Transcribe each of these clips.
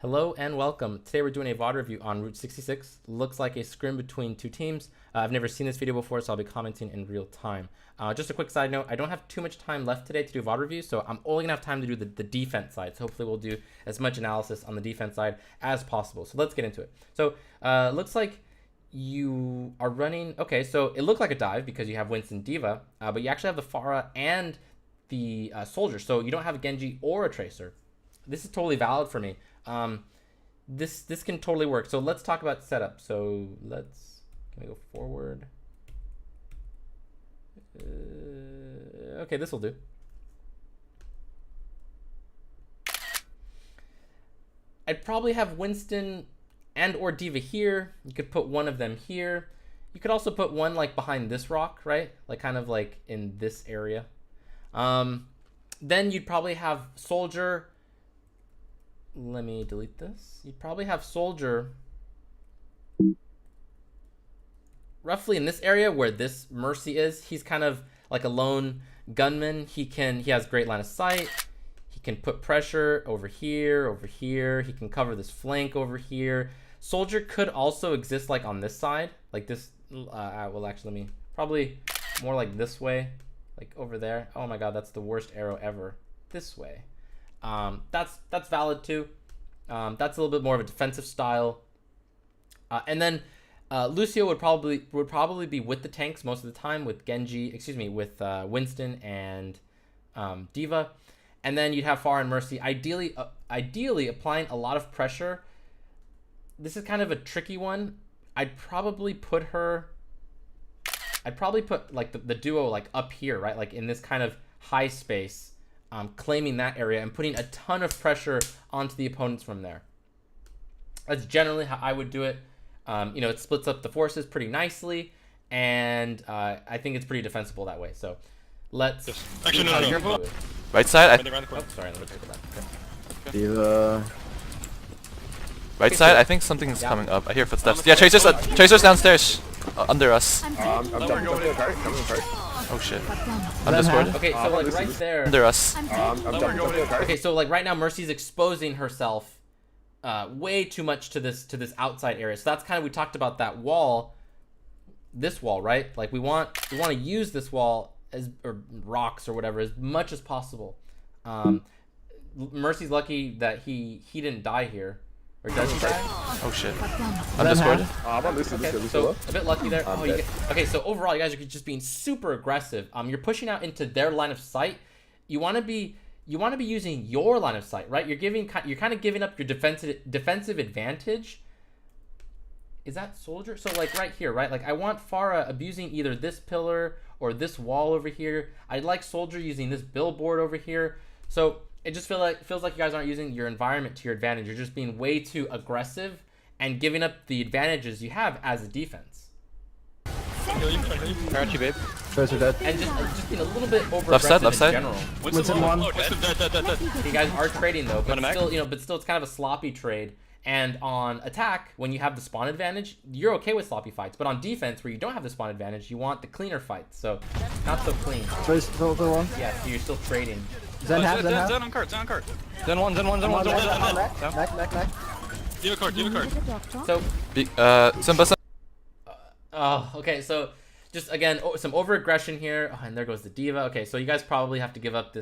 Hello and welcome. Today we're doing a VOD review on Route 66. Looks like a scrim between two teams. I've never seen this video before, so I'll be commenting in real time. Just a quick side note, I don't have too much time left today to do VOD reviews, so I'm only gonna have time to do the defense side. So hopefully we'll do as much analysis on the defense side as possible. So let's get into it. So looks like you are running, okay, so it looked like a dive because you have Winston Diva, but you actually have the Pharah and the Soldier, so you don't have a Genji or a Tracer. This is totally valid for me. This can totally work. So let's talk about setup. So can we go forward? Okay, this will do. I'd probably have Winston and or Diva here. You could put one of them here. You could also put one like behind this rock, right? Like kind of like in this area. Then you'd probably have Soldier. Let me delete this. You'd probably have Soldier roughly in this area where this Mercy is. He's kind of like a lone gunman. He has great line of sight. He can put pressure over here, over here. He can cover this flank over here. Soldier could also exist like on this side, like this. Well, actually, let me probably more like this way, like over there. Oh my God, that's the worst arrow ever. This way. That's valid too. That's a little bit more of a defensive style. And then Lucio would probably be with the tanks most of the time with with Winston and Diva. And then you'd have Pharah and Mercy. Ideally applying a lot of pressure. This is kind of a tricky one. I'd probably put like the duo like up here, right? Like in this kind of high space. Claiming that area and putting a ton of pressure onto the opponents from there. That's generally how I would do it. It splits up the forces pretty nicely, and I think it's pretty defensible that way. So let's actually no. Right side. Oh, sorry, let me take it back. Okay. Diva. Right side. I think something's coming up. I hear footsteps. Yeah, Tracer's downstairs, under us. I'm jumping to the cart. Oh shit. On Discord. Okay, so like right there. Under us. I'm jumping to the cart. Okay, so like right now, Mercy's exposing herself way too much to this outside area. So that's kind of, we talked about that wall, this wall, right? Like we want to use this wall or rocks or whatever as much as possible. Mercy's lucky that he didn't die here. Or does he die? Oh shit. On Discord. Okay, so a bit lucky there. Okay, so overall, you guys are just being super aggressive. You're pushing out into their line of sight. You want to be using your line of sight, right? You're kind of giving up your defensive advantage. Is that Soldier? So like right here, right? Like I want Pharah abusing either this pillar or this wall over here. I'd like Soldier using this billboard over here. So it just feels like you guys aren't using your environment to your advantage. You're just being way too aggressive and giving up the advantages you have as a defense. Where aren't you, babe? Tracer dead. And just being a little bit over aggressive in general. Winston one. You guys are trading though, but still it's kind of a sloppy trade. And on attack, when you have the spawn advantage, you're okay with sloppy fights. But on defense, where you don't have the spawn advantage, you want the cleaner fights. So not so clean. Tracer one. Yeah, so you're still trading. Zen on cart. Zen one. Neck. Diva cart. So Simba. okay, so just again some over aggression here. Oh, and there goes the Diva. Okay, so you guys probably have to give up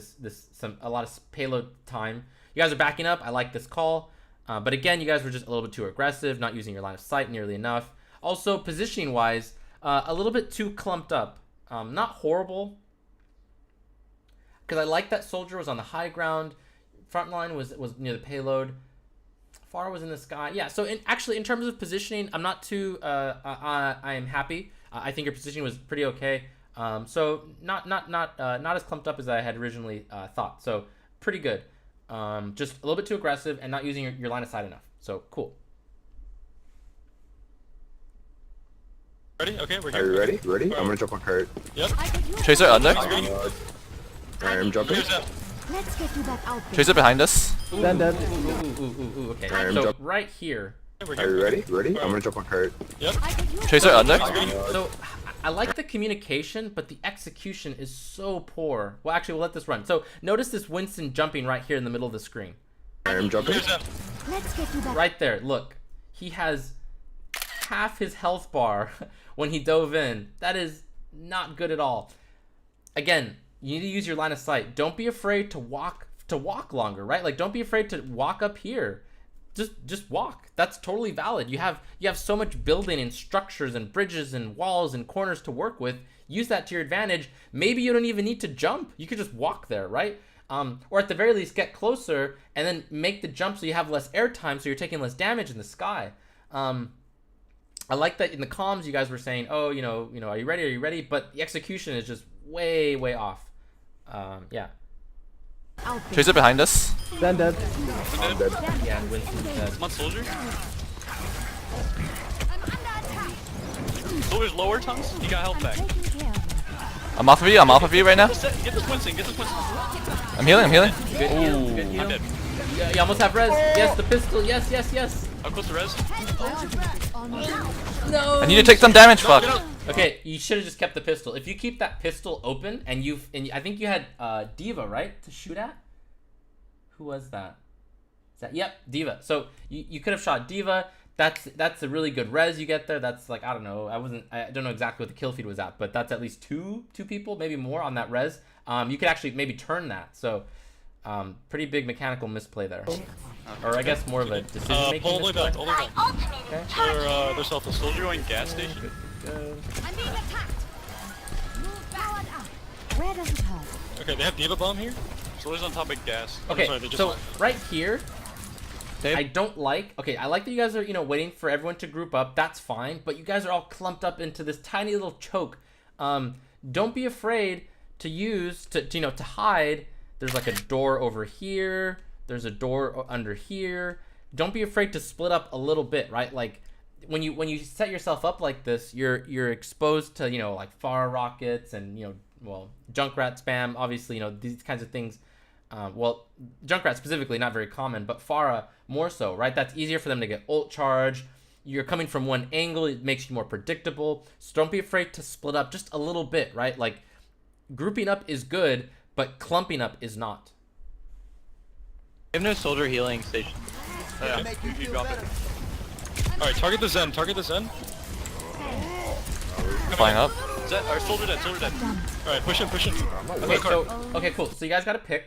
a lot of payload time. You guys are backing up. I like this call. But again, you guys were just a little bit too aggressive, not using your line of sight nearly enough. Also, positioning wise, a little bit too clumped up. Not horrible, because I like that Soldier was on the high ground. Front line was near the payload. Pharah was in the sky. Yeah, so in terms of positioning, I'm not too, I am happy. I think your positioning was pretty okay. So not as clumped up as I had originally thought. So pretty good. Just a little bit too aggressive and not using your line of sight enough. So cool. Ready? Okay, we're Are here. you ready? I'm gonna jump on cart. Yep. Tracer under. I'm jumping. Let's get you back out there. Tracer behind us. Dead. Ooh, okay. So right here. We're Are you ready? I'm gonna jump on cart. Yep. Tracer under. So I like the communication, but the execution is so poor. Well, actually, we'll let this run. So notice this Winston jumping right here in the middle of the screen. I'm jumping. Here's that. Let's get you back. Right there, look. He has half his health bar when he dove in. That is not good at all. Again, you need to use your line of sight. Don't be afraid to walk longer, right? Like, don't be afraid to walk up here. Just walk. That's totally valid. You have so much building and structures and bridges and walls and corners to work with. Use that to your advantage. Maybe you don't even need to jump. You could just walk there, right? Or at the very least, get closer and then make the jump so you have less air time, so you're taking less damage in the sky. I like that in the comms you guys were saying, oh, you know, are you ready? Are you ready? But the execution is just way off. Yeah. Tracer behind us. Dead. I'm dead. Yeah, and Winston's dead. Come on, soldier. Soldier's lower, Tons. You got health back. Taking care of you. I'm off of you right now. Get this Winston. I'm healing. Good heal. Good heal. I'm dead. Yeah, you almost have res. Yes, the pistol. Yes. How close to res? No. I need to take some damage. Fuck. Okay, you should have just kept the pistol. If you keep that pistol open and I think you had Diva, right, to shoot at? Who was that? Is that? Yep, Diva. So you could have shot Diva. That's a really good res you get there. That's like, I don't know. I don't know exactly what the kill feed was at, but that's at least two people, maybe more on that res. You could actually maybe turn that. So pretty big mechanical misplay there. Or I guess more of a decision making Pull all the way misplay. back. All the way back. There's self a soldier going gas station. I'm being attacked. Move forward up. Where does it hurt? Okay, they have Diva bomb here. Soldier's on top of gas. Okay, Sorry, they just so right here, I don't like. Okay, I like that you guys are waiting for everyone to group up. That's fine, but you guys are all clumped up into this tiny little choke. Don't be afraid to use to hide. There's like a door over here. There's a door under here. Don't be afraid to split up a little bit, right? Like when you set yourself up like this, you're exposed to like fire rockets and Junkrat spam. Obviously, these kinds of things. Well, Junkrat specifically not very common, but Pharah more so, right? That's easier for them to get ult charge. You're coming from one angle, it makes you more predictable. So don't be afraid to split up just a little bit, right? Like grouping up is good, but clumping up is not. We have no soldier healing station. Yeah, you drop it. Alright, target the Zen. Flying up. Zen, or soldier dead. Alright, push in. Okay, cool. So you guys got to pick.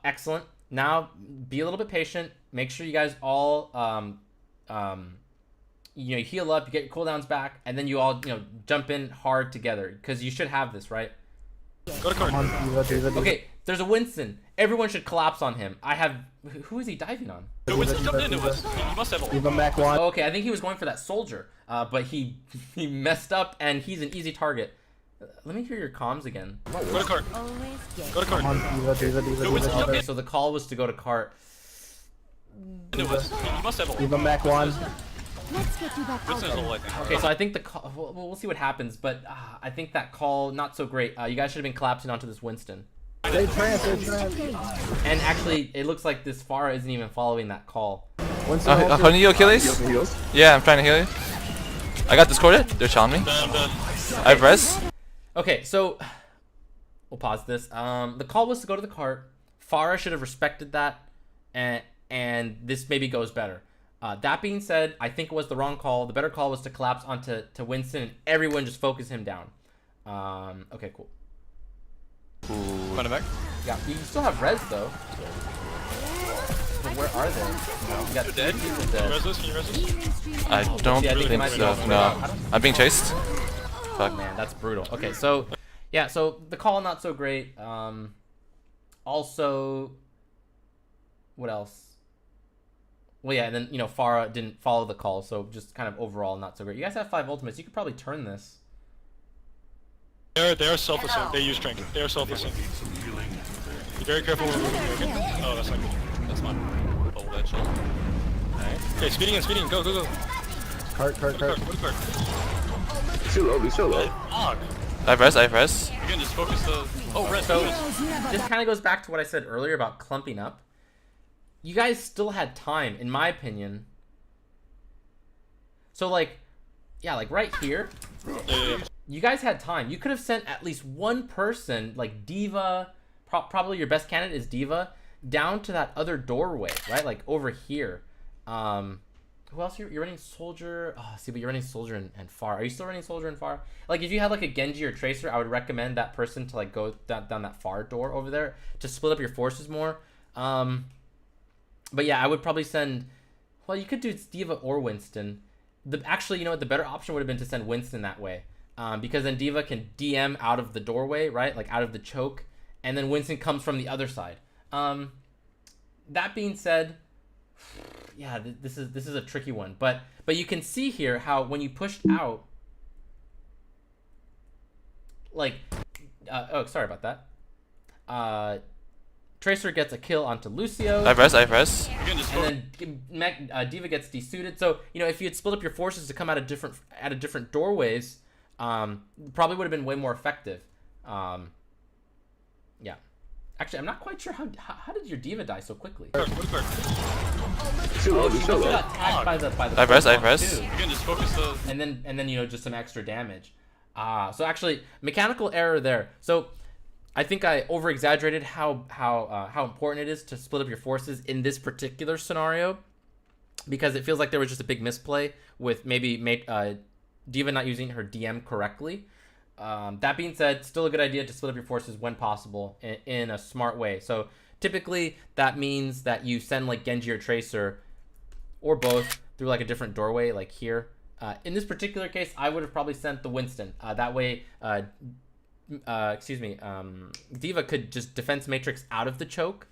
Excellent. Now be a little bit patient. Make sure you guys all you heal up, you get your cooldowns back, and then you all jump in hard together because you should have this, right? Go to card. Okay, there's a Winston. Everyone should collapse on him. Who is he diving on? No, Winston jumped into us. You must have a Leave him back one. Oh, okay, I think he was going for that soldier, but he messed up and he's an easy target. Let me hear your comms again. Go to card. Always get Go to card. Diva. Okay, so the call was to go to cart. Into us. You must have a Leave him back one. Let's get you back out Winston's there. low, I think. Okay, so I think the call. We'll see what happens, but I think that call not so great. You guys should have been collapsing onto this Winston. They trans. And actually, it looks like this Pharah isn't even following that call. Can you Achilles? Heals. Yeah, I'm trying to heal you. I got discorded. They're challenging me. Done. I have res. Okay, so we'll pause this. The call was to go to the cart. Pharah should have respected that, and this maybe goes better. That being said, I think it was the wrong call. The better call was to collapse onto Winston and everyone just focus him down. Okay, cool. Run back. Yeah, you still have res though. But where are they? You got You're dead. three people Can you dead. res this? I don't Yeah, I think think it might be so. over. No, I'm being chased. Fuck. Man, that's brutal. Okay, so yeah, so the call not so great. Also, what else? Well, yeah, and then Pharah didn't follow the call, so just kind of overall not so great. You guys have 5 ultimates. You could probably turn this. They are self-assumed. They use strength. They are self-assumed. Be very careful when we're moving. Okay? Oh, that's not good. That's fine. Oh, that shit. Alright. Okay, speeding in. Go. Cart. Go to card. He's so low. Fuck. I have res. You can just focus the... Oh, red. So this kind of goes back to what I said earlier about clumping up. You guys still had time, in my opinion. So like right here, Yeah. you guys had time. You could have sent at least one person, like Diva, probably your best candidate is Diva, down to that other doorway, right? Like over here. Who else? You're running Soldier. Oh, see, but you're running Soldier and Far. Are you still running Soldier and Far? Like, if you had like a Genji or Tracer, I would recommend that person to like go down that Far door over there to split up your forces more. But yeah, I would probably send. Well, you could do D.Va or Winston. Actually, you know what? The better option would have been to send Winston that way, because then D.Va can DM out of the doorway, right? Like out of the choke, and then Winston comes from the other side. That being said, yeah, this is a tricky one, but you can see here how when you pushed out, like, oh, sorry about that. Tracer gets a kill onto Lucio. I have res. And then D.Va gets desuited. So, you know, if you had split up your forces to come out of different doorways, probably would have been way more effective. Yeah. Actually, I'm not quite sure how did your D.Va die so quickly? Too low, She too low. got tagged by the I have res. You can just focus the. and then you know, just some extra damage. So actually mechanical error there. So I think I over exaggerated how important it is to split up your forces in this particular scenario, because it feels like there was just a big misplay with maybe D.Va not using her DM correctly. That being said, still a good idea to split up your forces when possible in a smart way. So typically that means that you send like Genji or Tracer or both through like a different doorway, like here. In this particular case, I would have probably sent the Winston. That way, D.Va could just defense matrix out of the choke,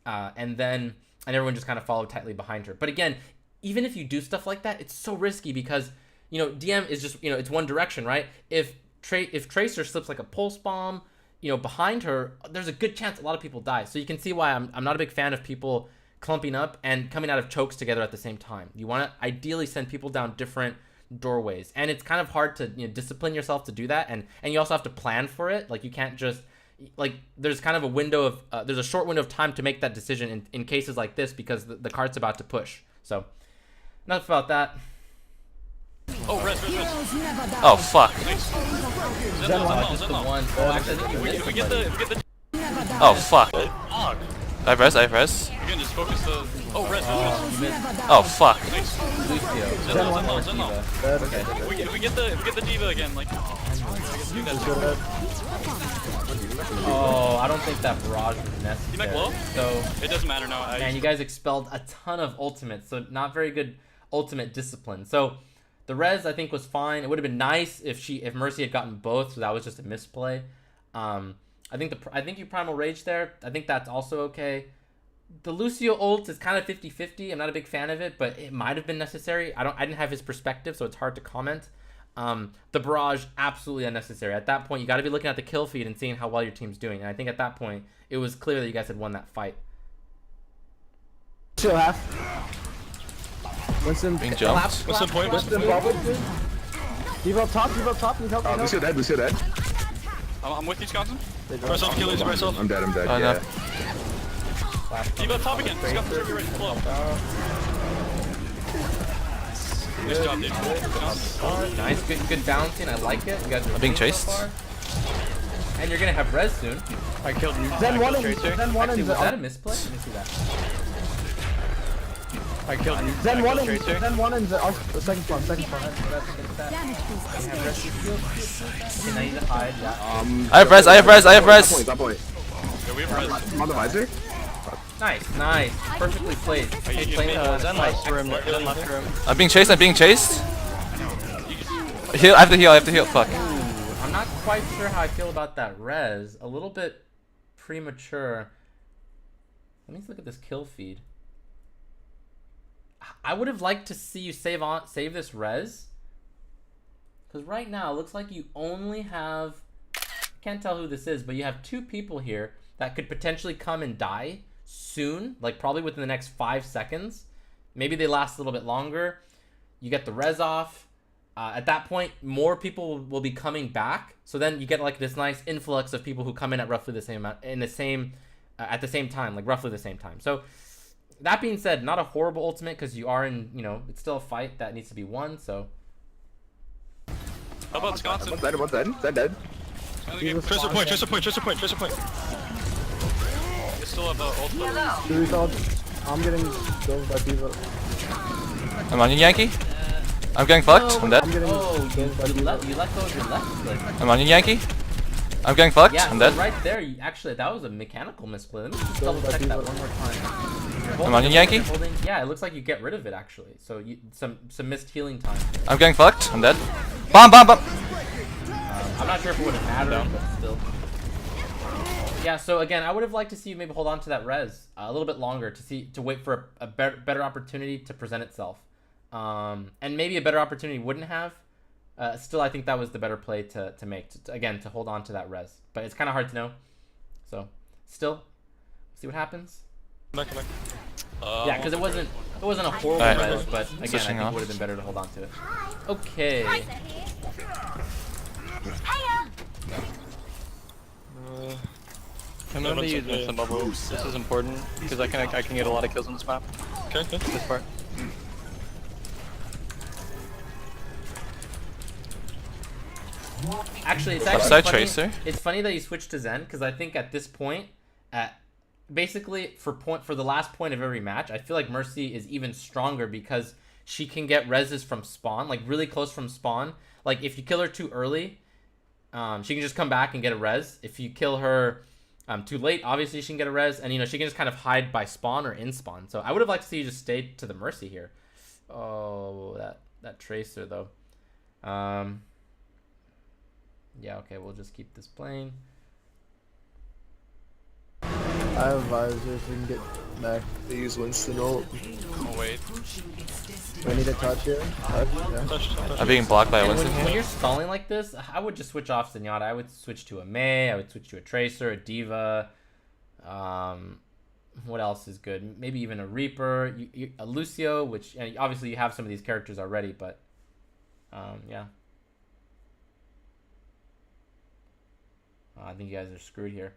and everyone just kind of followed tightly behind her. But again, even if you do stuff like that, it's so risky because, you know, DM is just, you know, it's one direction, right? If Tracer slips like a pulse bomb, you know, behind her, there's a good chance a lot of people die. So you can see why I'm not a big fan of people clumping up and coming out of chokes together at the same time. You want to ideally send people down different doorways, and it's kind of hard to, you know, discipline yourself to do that, and you also have to plan for it. Like, you can't just, like, there's kind of a window of there's a short window of time to make that decision in cases like this, because the card's about to push. So enough about that. Oh, res. Oh fuck. Just the one. Oh, actually, I think you missed If we get somebody. the. Oh fuck. Fuck. I have res. You can just focus the. Oh, res. You missed Oh fuck. Lucio. Zenlo. Okay. If we get the D.Va again, like. Do that. Oh, I don't think that barrage was necessary. low? So, It doesn't matter now. man, you guys expelled a ton of ultimates, so not very good ultimate discipline. So the res, I think, was fine. It would have been nice if Mercy had gotten both, so that was just a misplay. I think you primal rage there. I think that's also okay. The Lucio ult is kind of 50-50. I'm not a big fan of it, but it might have been necessary. I didn't have his perspective, so it's hard to comment. The barrage, absolutely unnecessary. At that point, you got to be looking at the kill feed and seeing how well your team's doing. And I think at that point, it was clear that you guys had won that fight. Chill half. Winston. Being jumped. What's the point? Winston bubble. D.Va up top. Need help. Lucio dead. I'm with you, Wisconsin. Press off, kill yourself, press off. I'm dead, Oh, yeah. no. D.Va top again. Wisconsin, you're right. Flow. Nice job, dude. Nice, good balancing. I like it. You guys are being winning chased. so far. And you're gonna have res soon. I killed you. Zen one and Actually, was that a misplay? Let me see that. I killed you. Zen one and Tracer. Zen one and the second spawn. Damage boost. Okay, now you need to hide. Yeah. I have res. On point. Yeah, we have res. I'm on the visor. Nice. Perfectly played. Hey, you playing just Zen left room. Zen left room. I'm being chased. Heal. I have to heal. Fuck. I'm not quite sure how I feel about that res. A little bit premature. Let me look at this kill feed. I would have liked to see you save this res, because right now it looks like you only have, I can't tell who this is, but you have 2 people here that could potentially come and die soon, like probably within the next 5 seconds. Maybe they last a little bit longer. You get the res off. At that point, more people will be coming back. So then you get like this nice influx of people who come in at roughly the same amount, at the same time, like roughly the same time. So that being said, not a horrible ultimate, because you are in, you know, it's still a fight that needs to be won. So How about Wisconsin? What's that? Dead. Tracer point. You still have ult. I'm getting killed by D.Va. I'm on you, Yankee. I'm getting fucked. I'm dead. Oh, you let go of your left click. I'm on you, Yankee. I'm getting fucked. Yeah, I'm so dead. right there, actually, that was a mechanical misplay. Let me just double check that one more time. I'm on you, Yankee. Yeah, it looks like you get rid of it, actually. So some missed healing time. I'm getting fucked. I'm dead. Bomb, bomb, bomb. I'm not sure if it would have mattered, but still. Yeah, so again, I would have liked to see you maybe hold on to that res a little bit longer to wait for a better opportunity to present itself. And maybe a better opportunity wouldn't have. Still, I think that was the better play to make. Again, to hold on to that res. But it's kind of hard to know. So, still, see what happens. Come back. Yeah, because it wasn't a horrible Alright. res, but again, I Switching think it off. would have been better to hold on to it. Okay. I'm gonna use Instant Bubble. This is important because I can get a lot of kills on this map. Okay, good. This part. Actually, it's Left actually side funny. Tracer. It's funny that you switched to Zen because I think at this point, basically for the last point of every match, I feel like Mercy is even stronger because she can get reses from spawn, like really close from spawn. Like if you kill her too early, she can just come back and get a res. If you kill her too late, obviously she can get a res, and she can just kind of hide by spawn or in spawn. So I would have liked to see you just stay to the Mercy here. Oh, that Tracer though. Yeah, okay, we'll just keep this playing. I have visors, we can get back. They use Winston ult. Oh, wait. Do I need to touch here? Touch? Yeah. Touch. I'm being blocked by a And Winston when here. you're stalling like this, I would just switch off Zenyatta. I would switch to a Mei. I would switch to a Tracer, a Diva. What else is good? Maybe even a Reaper, a Lucio, which obviously you have some of these characters already, but yeah. I think you guys are screwed here.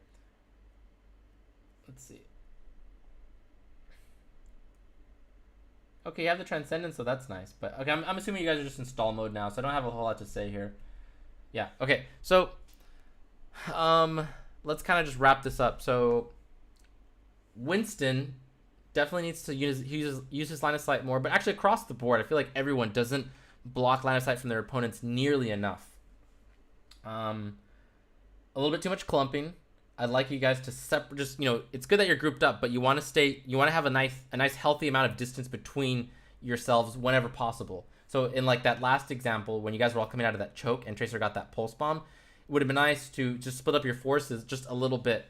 Let's see. Okay, you have the Transcendence, so that's nice. But okay, I'm assuming you guys are just in stall mode now, so I don't have a whole lot to say here. Yeah, okay. So, let's kind of just wrap this up. So, Winston definitely needs to use his line of sight more, but actually across the board, I feel like everyone doesn't block line of sight from their opponents nearly enough. A little bit too much clumping. I'd like you guys to separate. Just it's good that you're grouped up, but you want to have a nice healthy amount of distance between yourselves whenever possible. So in like that last example, when you guys were all coming out of that choke and Tracer got that pulse bomb, it would have been nice to just split up your forces just a little bit.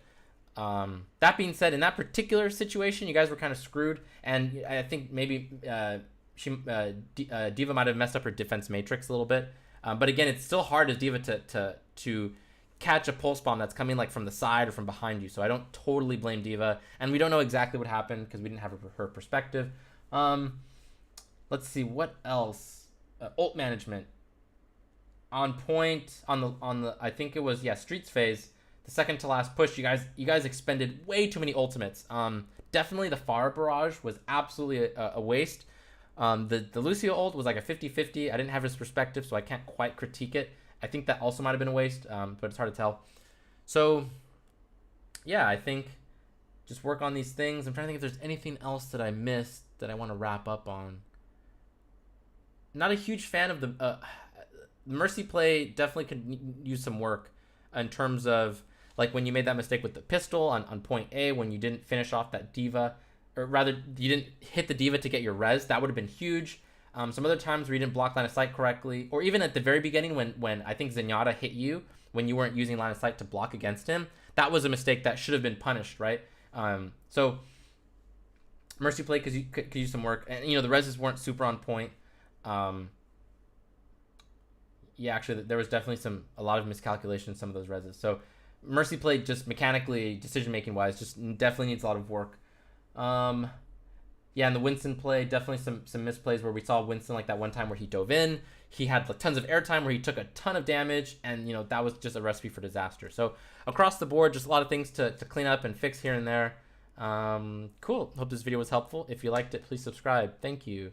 That being said, in that particular situation, you guys were kind of screwed, and I think maybe Diva might have messed up her defense matrix a little bit. But again, it's still hard as Diva to catch a pulse bomb that's coming like from the side or from behind you. So I don't totally blame Diva, and we don't know exactly what happened because we didn't have her perspective. Let's see what else. Ult management on point on the I think it was Streets phase, the second to last push. You guys expended way too many ultimates. Definitely the Pharah barrage was absolutely a waste. The Lucio ult was like a 50-50. I didn't have his perspective, so I can't quite critique it. I think that also might have been a waste, but it's hard to tell. So, yeah, I think just work on these things. I'm trying to think if there's anything else that I missed that I want to wrap up on. Not a huge fan of the Mercy play. Definitely could use some work in terms of like when you made that mistake with the pistol on point A when you didn't finish off that Diva, or rather you didn't hit the Diva to get your res. That would have been huge. Some other times where you didn't block line of sight correctly, or even at the very beginning when I think Zenyatta hit you when you weren't using line of sight to block against him, that was a mistake that should have been punished, right? So Mercy play could use some work, and the reses weren't super on point. Yeah, actually there was definitely a lot of miscalculation in some of those reses. So Mercy play just mechanically, decision making wise, just definitely needs a lot of work. Yeah, and the Winston play, definitely some misplays where we saw Winston like that one time where he dove in. He had like tons of airtime where he took a ton of damage, and that was just a recipe for disaster. So across the board, just a lot of things to clean up and fix here and there. Cool. Hope this video was helpful. If you liked it, please subscribe. Thank you.